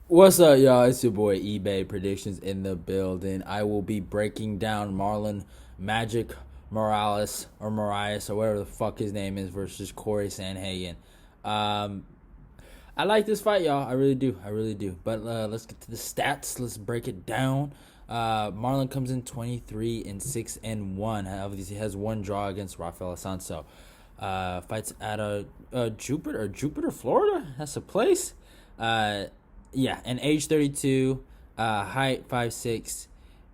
What's up, y'all? It's your boy eBay Predictions in the building. I will be breaking down Marlon Magic Morales or Moraes or whatever the fuck his name is versus Cory Sandhagen. Um, I like this fight, y'all. I really do. I really do. But let's get to the stats. Let's break it down. Marlon comes in 23-6-1. Obviously, has one draw against Rafael Assunção. Fights at Jupiter, Florida. That's a place. Uh, yeah, and age 32, height 5'6",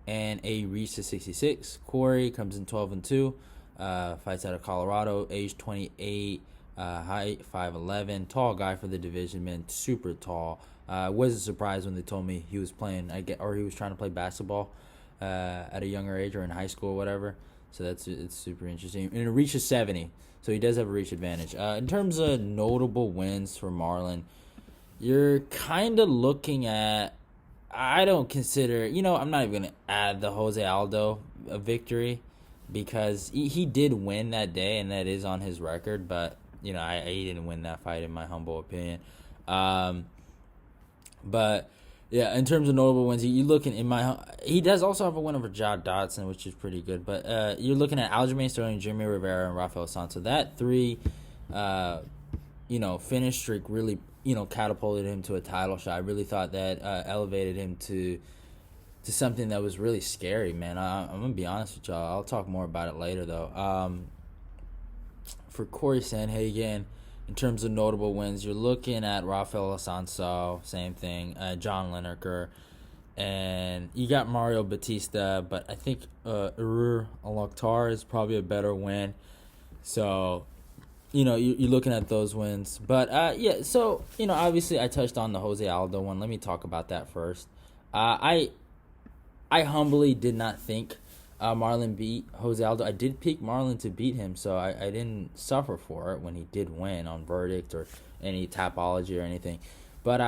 and a reach to 66. Cory comes in 12-2. Fights out of Colorado, age 28, height 5'11", tall guy for the division, man, super tall. Wasn't surprised when they told me he was playing, or he was trying to play basketball at a younger age or in high school or whatever. So it's super interesting. And it reaches 70, so he does have a reach advantage. In terms of notable wins for Marlon, you're kind of looking at. I don't consider, I'm not even going to add the Jose Aldo victory because he did win that day and that is on his record, but, he didn't win that fight in my humble opinion. Um, but, yeah, in terms of notable wins, you looking he does also have a win over John Dodson, which is pretty good, but you're looking at Aljamain Sterling, Jimmy Rivera, and Rafael Santos. That three, finish streak really, catapulted him to a title shot. I really thought that elevated him to something that was really scary, man. I'm gonna be honest with y'all. I'll talk more about it later, though. For Cory Sandhagen, in terms of notable wins, you're looking at Rafael Assunção, same thing. John Lineker, and you got Mario Batista, but I think Al-Akhtar is probably a better win. So you're looking at those wins. But, yeah, so, obviously I touched on the Jose Aldo one. Let me talk about that first. I humbly did not think Marlon beat Jose Aldo. I did pick Marlon to beat him, so I didn't suffer for it when he did win on verdict or any tapology or anything. But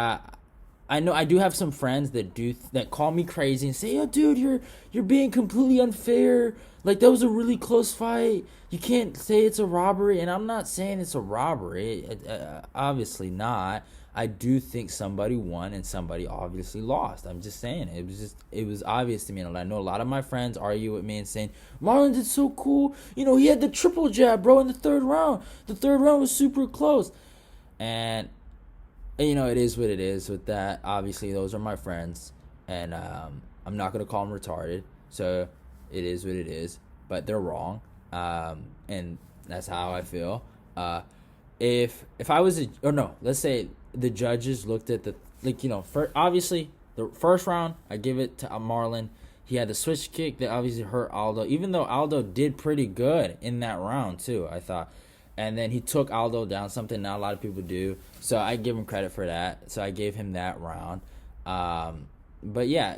I know I do have some friends that call me crazy and say, "Yo, dude, you're being completely unfair. Like, that was a really close fight. You can't say it's a robbery." And I'm not saying it's a robbery. Obviously not. I do think somebody won and somebody obviously lost. I'm just saying it was obvious to me. And I know a lot of my friends argue with me and saying Marlon did so cool. He had the triple jab, bro, in the third round. The third round was super close. And it is what it is with that. Obviously, those are my friends, and I'm not gonna call them retarded. So it is what it is. But they're wrong, and that's how I feel. If I was let's say the judges looked at obviously the first round, I give it to Marlon. He had the switch kick that obviously hurt Aldo, even though Aldo did pretty good in that round too, I thought. And then he took Aldo down, something not a lot of people do. So I give him credit for that. So I gave him that round. But yeah,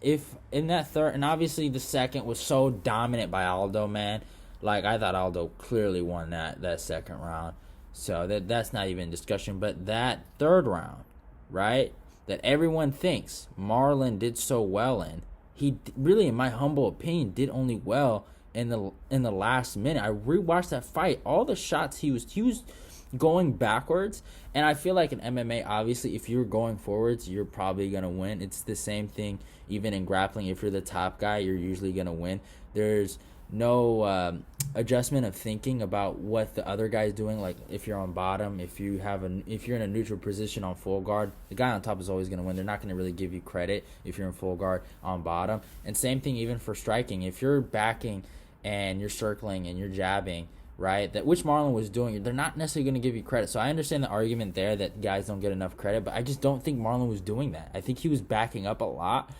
if in that third, and obviously the second was so dominant by Aldo, man. Like, I thought Aldo clearly won that second round. So that's not even discussion. But that third round, right, that everyone thinks Marlon did so well in, he really, in my humble opinion, did only well in the last minute. I rewatched that fight. All the shots he was going backwards, and I feel like in MMA, obviously, if you're going forwards, you're probably gonna win. It's the same thing even in grappling. If you're the top guy, you're usually gonna win. There's no adjustment of thinking about what the other guy's doing. Like, if you're on bottom, if you're in a neutral position on full guard, the guy on top is always going to win. They're not going to really give you credit if you're in full guard on bottom. And same thing even for striking. If you're backing and you're circling and you're jabbing, right, that which Marlon was doing, they're not necessarily going to give you credit. So I understand the argument there that guys don't get enough credit, but I just don't think Marlon was doing that. I think he was backing up a lot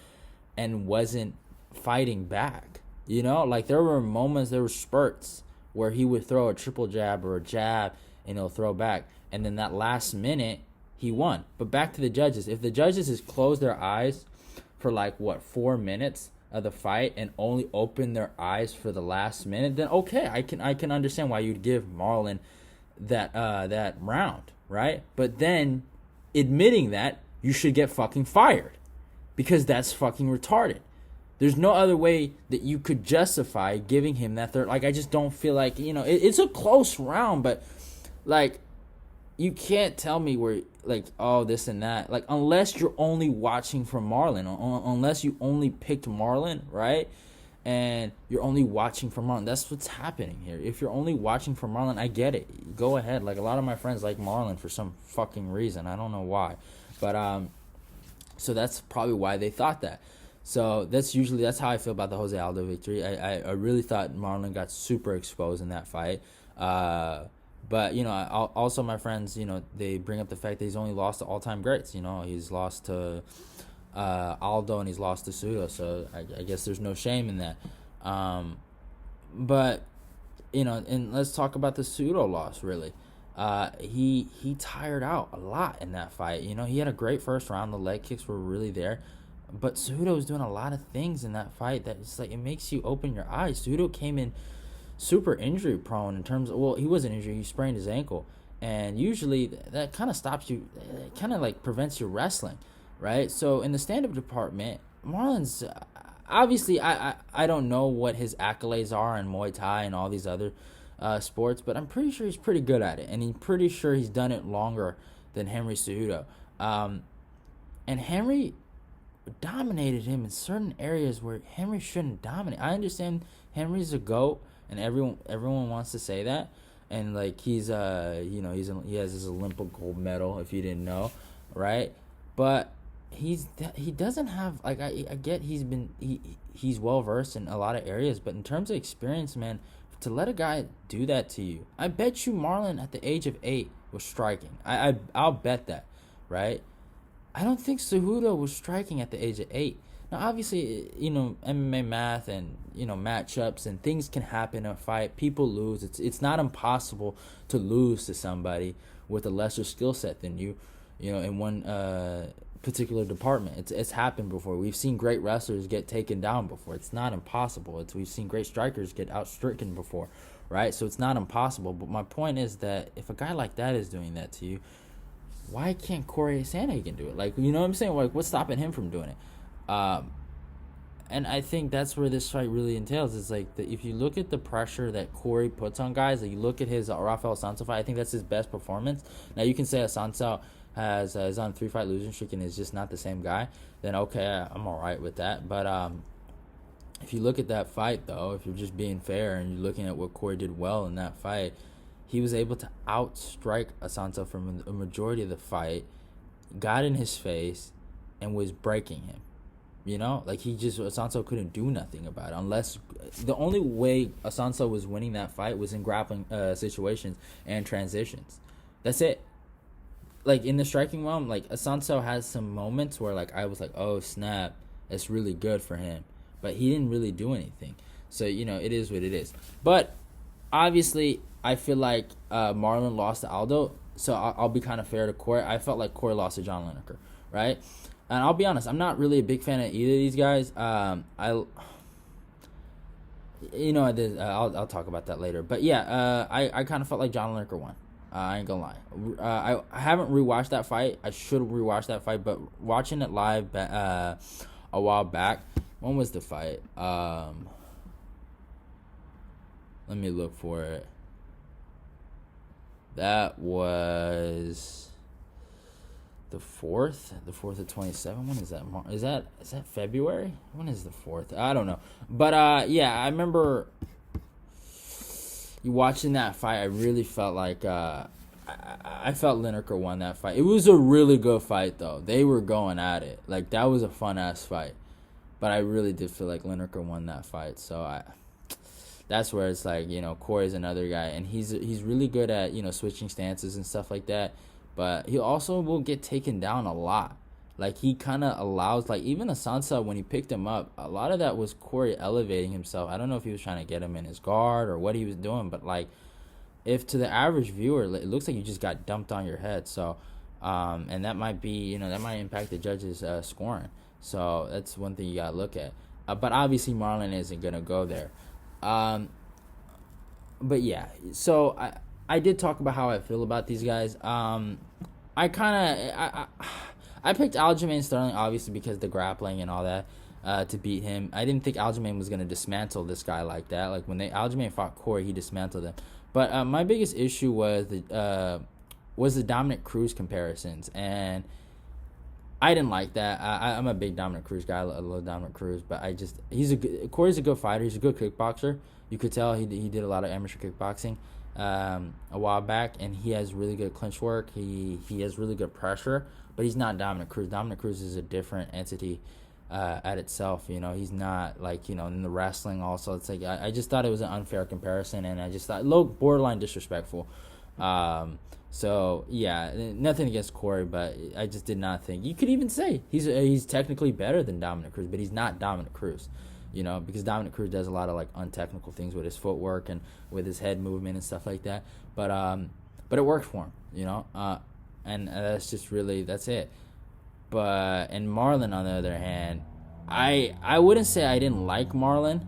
and wasn't fighting back. Like, there were moments, there were spurts where he would throw a triple jab or a jab and he'll throw back. And then that last minute, he won. But back to the judges. If the judges just close their eyes for 4 minutes of the fight and only open their eyes for the last minute, then okay, I can understand why you'd give Marlon that round, right? But then admitting that, you should get fucking fired because that's fucking retarded. There's no other way that you could justify giving him that third. Like, I just don't feel like, it's a close round, but, like, you can't tell me where, like, oh, this and that. Like, unless you're only watching for Marlon, unless you only picked Marlon, right? And you're only watching for Marlon. That's what's happening here. If you're only watching for Marlon, I get it. Go ahead. Like, a lot of my friends like Marlon for some fucking reason. I don't know why. But, so that's probably why they thought that. So that's how I feel about the Jose Aldo victory. I really thought Marlon got super exposed in that fight. But, also my friends, they bring up the fact that he's only lost to all-time greats. He's lost to Aldo and he's lost to Cejudo. So I guess there's no shame in that. But, and let's talk about the Cejudo loss, really. He tired out a lot in that fight. He had a great first round. The leg kicks were really there. But Cejudo was doing a lot of things in that fight that it's like it makes you open your eyes. Cejudo came in super injury prone in terms of, well, he wasn't injured, he sprained his ankle, and usually that kind of stops you, it kind of like prevents your wrestling, right? So in the stand-up department, Marlon's obviously, I don't know what his accolades are in Muay Thai and all these other sports, but I'm pretty sure he's pretty good at it, and I'm pretty sure he's done it longer than Henry Cejudo. And Henry dominated him in certain areas where Henry shouldn't dominate. I understand Henry's a GOAT, and everyone wants to say that, and like he's he has his Olympic gold medal, if you didn't know, right? But he doesn't have, like, I get he's well versed in a lot of areas, but in terms of experience, man, to let a guy do that to you, I bet you Marlon at the age of 8 was striking. I'll bet that, right? I don't think Cejudo was striking at the age of 8. Now, obviously, MMA math and, matchups and things can happen in a fight. People lose. It's not impossible to lose to somebody with a lesser skill set than you, in one particular department. It's happened before. We've seen great wrestlers get taken down before. It's not impossible. We've seen great strikers get outstricken before, right? So it's not impossible. But my point is that if a guy like that is doing that to you, why can't Cory Sandhagen do it? Like, you know what I'm saying? Like, what's stopping him from doing it? And I think that's where this fight really entails. Is like if you look at the pressure that Cory puts on guys, like you look at his Rafael Assunção fight, I think that's his best performance. Now you can say Assunção is on a 3-fight losing streak and is just not the same guy. Then okay, I'm all right with that. But if you look at that fight, though, if you're just being fair and you're looking at what Cory did well in that fight, he was able to outstrike Assunção from a majority of the fight, got in his face, and was breaking him. Like Assunção couldn't do nothing about it, unless the only way Assunção was winning that fight was in grappling situations and transitions. That's it. Like in the striking realm, like Assunção has some moments where like I was like, oh snap, it's really good for him, but he didn't really do anything. So it is what it is. But obviously, I feel like Marlon lost to Aldo, so I'll be kind of fair to Cory. I felt like Cory lost to John Lineker, right? And I'll be honest, I'm not really a big fan of either of these guys. I'll talk about that later. But yeah, I kind of felt like John Lineker won. I ain't gonna lie. I haven't rewatched that fight. I should rewatch that fight, but watching it live a while back. When was the fight? Let me look for it. That was the 4th of 27. When is that? Is that February? When is the 4th? I don't know. But yeah, I remember you watching that fight. I really felt like I felt Lineker won that fight. It was a really good fight, though. They were going at it. Like, that was a fun ass fight. But I really did feel like Lineker won that fight. So that's where it's like, Cory's another guy, and he's really good at, switching stances and stuff like that. But he also will get taken down a lot. Like, he kind of allows, like, even Assunção, when he picked him up, a lot of that was Cory elevating himself. I don't know if he was trying to get him in his guard or what he was doing, but, like, if to the average viewer, it looks like you just got dumped on your head. So, and that might be, that might impact the judges' scoring. So that's one thing you got to look at. But obviously Marlon isn't going to go there. But yeah, so I did talk about how I feel about these guys. I picked Aljamain Sterling obviously because the grappling and all that to beat him. I didn't think Aljamain was going to dismantle this guy like that. Like when Aljamain fought Cory, he dismantled him. But my biggest issue was was the Dominic Cruz comparisons, and I didn't like that. I'm a big Dominic Cruz guy. I love Dominic Cruz, but Cory's a good fighter. He's a good kickboxer. You could tell he did a lot of amateur kickboxing a while back, and he has really good clinch work. He has really good pressure, but he's not Dominic Cruz. Dominic Cruz is a different entity at itself. He's not like in the wrestling. Also, it's like I just thought it was an unfair comparison, and I just thought borderline disrespectful. So yeah, nothing against Cory, but I just did not think you could even say he's technically better than Dominic Cruz, but he's not Dominic Cruz, because Dominic Cruz does a lot of like untechnical things with his footwork and with his head movement and stuff like that. But it worked for him, and that's it. But and Marlon, on the other hand, I wouldn't say I didn't like Marlon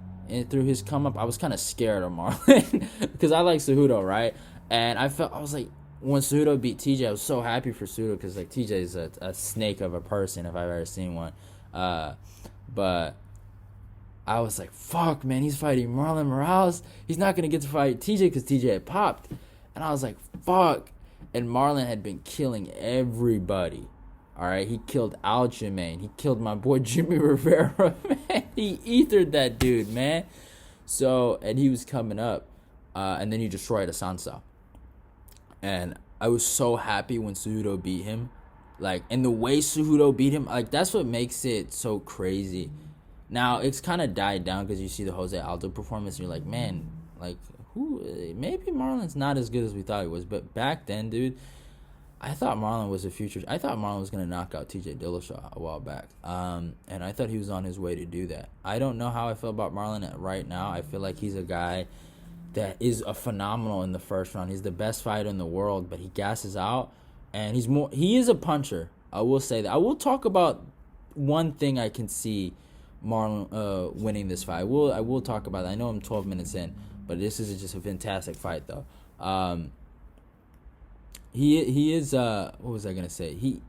through his come up. I was kind of scared of Marlon because I like Cejudo, right? And I was like, when Cejudo beat TJ, I was so happy for Cejudo because like TJ is a snake of a person if I've ever seen one. But I was like, fuck, man, he's fighting Marlon Moraes. He's not gonna get to fight TJ because TJ had popped, and I was like, fuck. And Marlon had been killing everybody. All right, he killed Aljamain. He killed my boy Jimmy Rivera. Man, he ethered that dude, man. So, and he was coming up, and then he destroyed Assunção. And I was so happy when Cejudo beat him. Like, and the way Cejudo beat him, like, that's what makes it so crazy. Now, it's kind of died down because you see the Jose Aldo performance, and you're like, man, like, maybe Marlon's not as good as we thought he was. But back then, dude, I thought Marlon was a future. I thought Marlon was going to knock out TJ Dillashaw a while back. And I thought he was on his way to do that. I don't know how I feel about Marlon right now. I feel like he's a guy that is a phenomenal in the first round. He's the best fighter in the world, but he gasses out, and he is a puncher. I will say that. I will talk about one thing I can see Marlon winning this fight. I will talk about that. I know I'm 12 minutes in, but this is just a fantastic fight though. He is what was I gonna say? He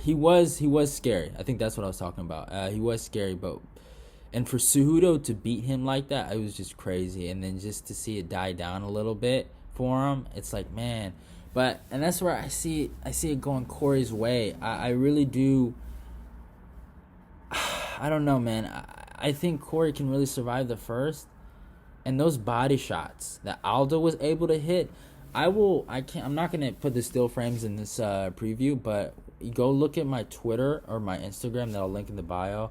was scary. I think that's what I was talking about. He was scary, and for Cejudo to beat him like that, it was just crazy. And then just to see it die down a little bit for him, it's like, man. And that's where I see it going Cory's way. I really do. I don't know, man. I think Cory can really survive the first, and those body shots that Aldo was able to hit. I'm not gonna put the still frames in this preview, but go look at my Twitter or my Instagram that I'll link in the bio.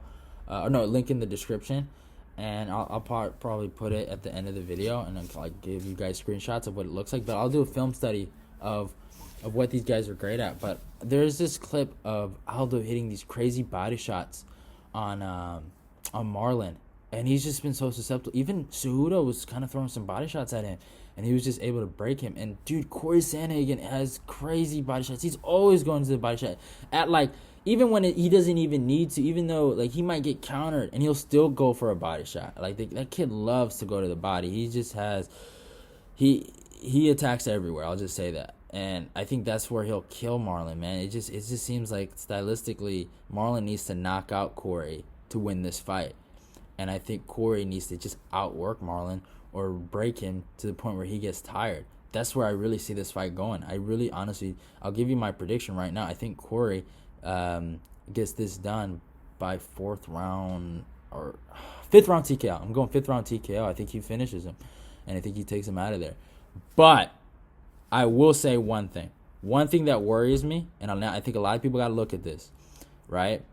Link in the description, and I'll probably put it at the end of the video, and then like give you guys screenshots of what it looks like. But I'll do a film study of what these guys are great at. But there's this clip of Aldo hitting these crazy body shots on Marlon, and he's just been so susceptible. Even Cejudo was kind of throwing some body shots at him, and he was just able to break him. And dude, Cory Sandhagen has crazy body shots. He's always going to the body shot at like. Even when he doesn't even need to, even though like he might get countered, and he'll still go for a body shot. Like that kid loves to go to the body. He just has, he attacks everywhere. I'll just say that, and I think that's where he'll kill Marlon. Man, it just seems like stylistically Marlon needs to knock out Cory to win this fight, and I think Cory needs to just outwork Marlon or break him to the point where he gets tired. That's where I really see this fight going. I really, honestly, I'll give you my prediction right now. I think Cory gets this done by 4th round or 5th round TKO. I'm going 5th round TKO. I think he finishes him, and I think he takes him out of there. But I will say one thing that worries me, and I think a lot of people got to look at this, right?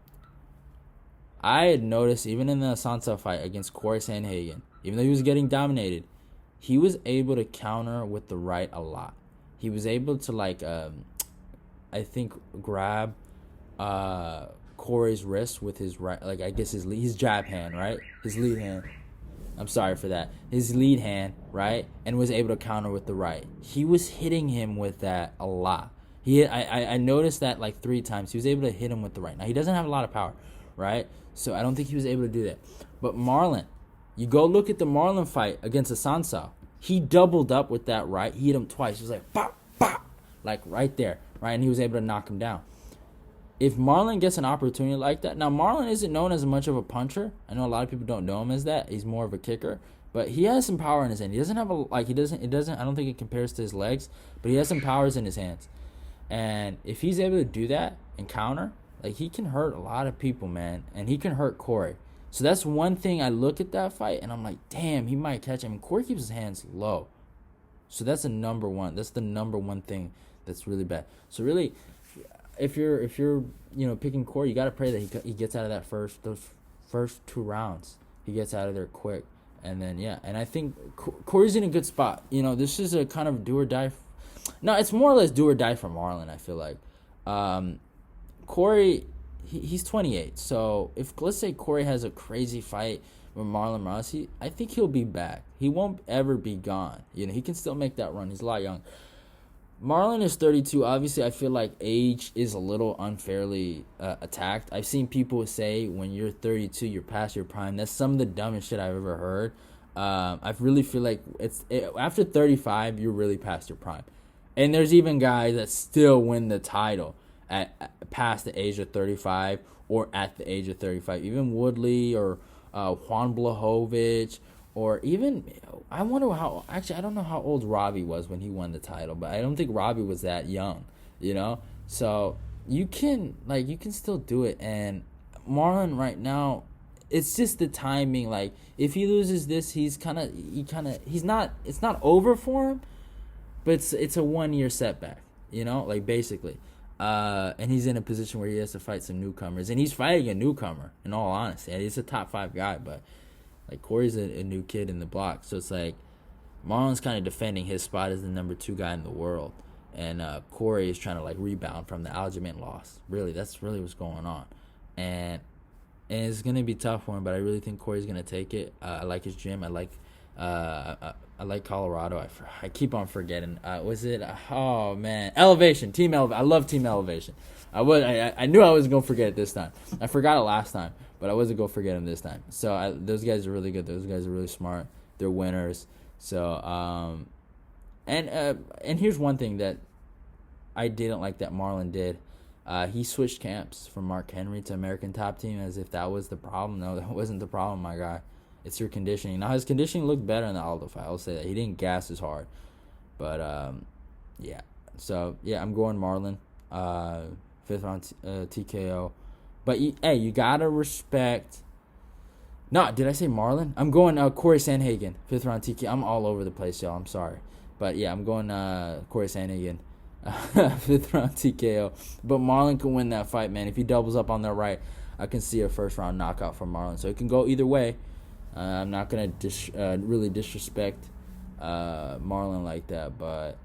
I had noticed even in the Assunção fight against Cory Sandhagen, even though he was getting dominated, he was able to counter with the right a lot. He was able to I think grab Cory's wrist with his right, like I guess his jab hand, right? His lead hand. I'm sorry for that. His lead hand, right? And was able to counter with the right. He was hitting him with that a lot. I noticed that like 3 times. He was able to hit him with the right. Now he doesn't have a lot of power, right? So I don't think he was able to do that. But Marlon, you go look at the Marlon fight against Assunção. He doubled up with that right. He hit him twice. He was like pop, pop, like right there, right? And he was able to knock him down. If Marlon gets an opportunity like that, now Marlon isn't known as much of a puncher. I know a lot of people don't know him as that. He's more of a kicker. But he has some power in his hand. He doesn't have I don't think it compares to his legs, but he has some powers in his hands. And if he's able to do that and counter, like, he can hurt a lot of people, man. And he can hurt Cory. So that's one thing I look at that fight, and I'm like, damn, he might catch him. And Cory keeps his hands low. So that's the number one. That's the number one thing that's really bad. So really, if you're picking Cory, you got to pray that he gets out of those first 2 rounds. He gets out of there quick. And then, and I think Cory's in a good spot. This is a kind of do or die. No, it's more or less do or die for Marlon, I feel like. Cory, he's 28. So let's say Cory has a crazy fight with Marlon Moraes, I think he'll be back. He won't ever be gone. He can still make that run. He's a lot young. Marlon is 32. Obviously, I feel like age is a little unfairly attacked. I've seen people say when you're 32, you're past your prime. That's some of the dumbest shit I've ever heard. I really feel like after 35, you're really past your prime. And there's even guys that still win the title at past the age of 35 or at the age of 35. Even Woodley or Juan Blachowicz. Or even, I don't know how old Robbie was when he won the title, but I don't think Robbie was that young, So you can still do it. And Marlon right now, it's just the timing. Like, if he loses this, it's not over for him, but it's a 1-year setback, basically. And he's in a position where he has to fight some newcomers, and he's fighting a newcomer, in all honesty. And he's a top 5 guy, but like, Cory's a new kid in the block. So it's like Marlon's kind of defending his spot as the number 2 guy in the world. And Cory is trying to, rebound from the Aljamain loss. Really, that's really what's going on. And it's going to be tough for him, but I really think Cory's going to take it. I like his gym. I like Colorado. I keep on forgetting. Was it? Oh, man. Elevation. I love Team Elevation. I knew I wasn't going to forget it this time. I forgot it last time, but I wasn't going to forget him this time. So those guys are really good. Those guys are really smart. They're winners. So, and here's one thing that I didn't like that Marlon did. He switched camps from Mark Henry to American Top Team as if that was the problem. No, that wasn't the problem, my guy. It's your conditioning. Now, his conditioning looked better in the Aldo fight. I'll say that. He didn't gas as hard. But, yeah. So, yeah, I'm going Marlon. 5th round TKO. But, you got to respect. No, did I say Marlon? I'm going Cory Sandhagen. 5th round TKO. I'm all over the place, y'all. I'm sorry. But, yeah, I'm going Cory Sandhagen. 5th round TKO. But Marlon can win that fight, man. If he doubles up on that right, I can see a first round knockout from Marlon. So it can go either way. I'm not going to really disrespect Marlon like that. But,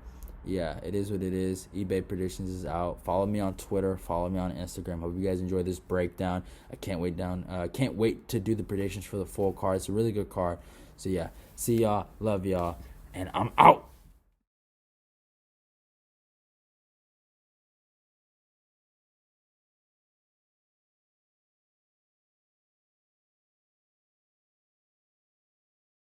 yeah, it is what it is. eBay Predictions is out. Follow me on Twitter. Follow me on Instagram. Hope you guys enjoy this breakdown. I can't wait to do the predictions for the full card. It's a really good card. So, yeah, see y'all. Love y'all. And I'm out.